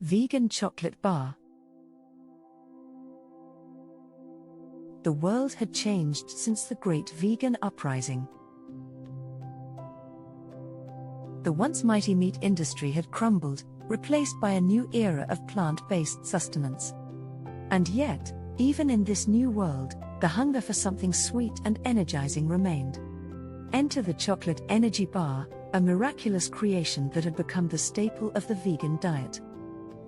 Vegan chocolate bar. The world had changed since the Great Vegan Uprising. The once mighty meat industry had crumbled, replaced by a new era of plant-based sustenance. And yet, even in this new world, the hunger for something sweet and energizing remained. Enter the chocolate energy bar, a miraculous creation that had become the staple of the vegan diet.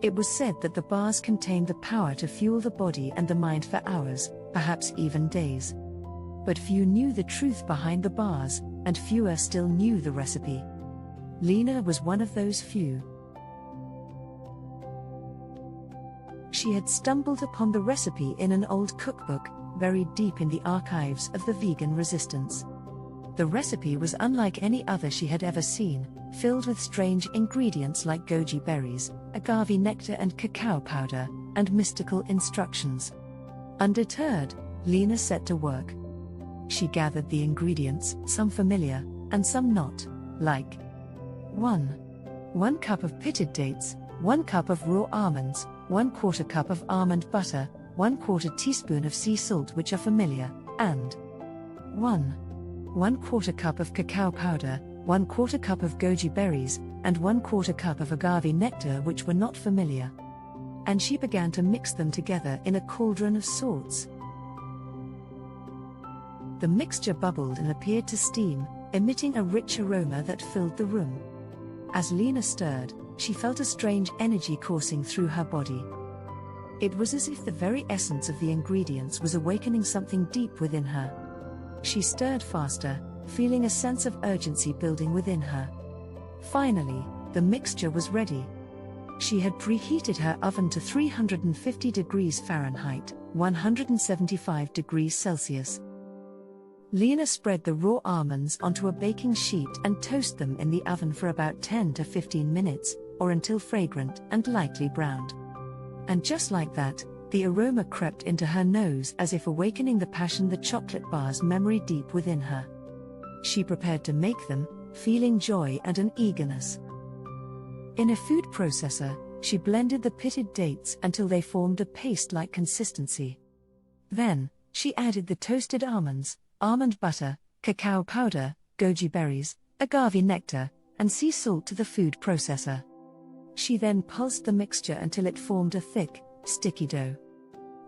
It was said that the bars contained the power to fuel the body and the mind for hours, perhaps even days. But few knew the truth behind the bars, and fewer still knew the recipe. Lena was one of those few. She had stumbled upon the recipe in an old cookbook, buried deep in the archives of the vegan resistance. The recipe was unlike any other she had ever seen, filled with strange ingredients like goji berries, agave nectar and cacao powder, and mystical instructions. Undeterred, Lena set to work. She gathered the ingredients, some familiar, and some not, like 1 cup of pitted dates, 1 cup of raw almonds, 1/4 cup of almond butter, 1/4 teaspoon of sea salt which are familiar, and 1/4 cup of cacao powder, 1/4 cup of goji berries, and 1/4 cup of agave nectar which were not familiar. And she began to mix them together in a cauldron of sorts. The mixture bubbled and appeared to steam, emitting a rich aroma that filled the room. As Lena stirred, she felt a strange energy coursing through her body. It was as if the very essence of the ingredients was awakening something deep within her. She stirred faster, feeling a sense of urgency building within her. Finally, the mixture was ready. She had preheated her oven to 350 degrees Fahrenheit, 175 degrees Celsius. Lena spread the raw almonds onto a baking sheet and toast them in the oven for about 10 to 15 minutes, or until fragrant and lightly browned. And just like that, the aroma crept into her nose as if awakening the passion the chocolate bar's memory deep within her. She prepared to make them, feeling joy and an eagerness. In a food processor, she blended the pitted dates until they formed a paste-like consistency. Then, she added the toasted almonds, almond butter, cacao powder, goji berries, agave nectar, and sea salt to the food processor. She then pulsed the mixture until it formed a thick, sticky dough.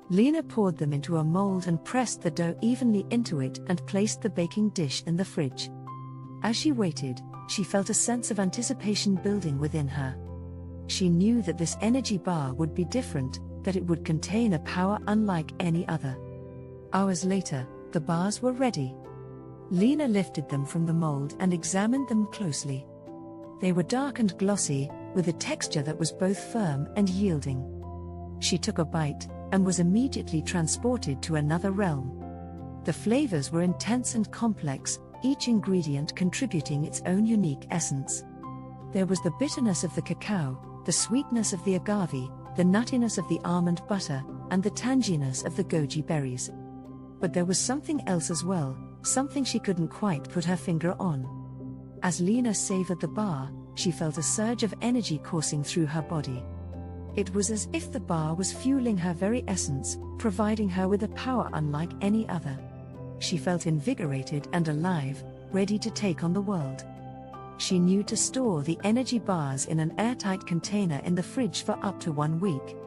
Lena poured them into a mold and pressed the dough evenly into it and placed the baking dish in the fridge. As she waited, she felt a sense of anticipation building within her. She knew that this energy bar would be different, that it would contain a power unlike any other. Hours later, the bars were ready. Lena lifted them from the mold and examined them closely. They were dark and glossy, with a texture that was both firm and yielding. She took a bite, and was immediately transported to another realm. The flavors were intense and complex, each ingredient contributing its own unique essence. There was the bitterness of the cacao, the sweetness of the agave, the nuttiness of the almond butter, and the tanginess of the goji berries. But there was something else as well, something she couldn't quite put her finger on. As Lena savored the bar, she felt a surge of energy coursing through her body. It was as if the bar was fueling her very essence, providing her with a power unlike any other. She felt invigorated and alive, ready to take on the world. She knew to store the energy bars in an airtight container in the fridge for up to 1 week.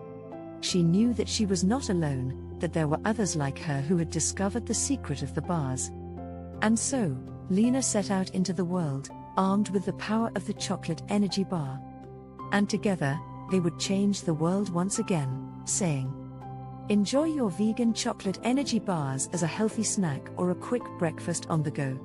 She knew that she was not alone, that there were others like her who had discovered the secret of the bars. And so, Lena set out into the world, armed with the power of the chocolate energy bar. And together, they would change the world once again, saying, "Enjoy your vegan chocolate energy bars as a healthy snack or a quick breakfast on the go."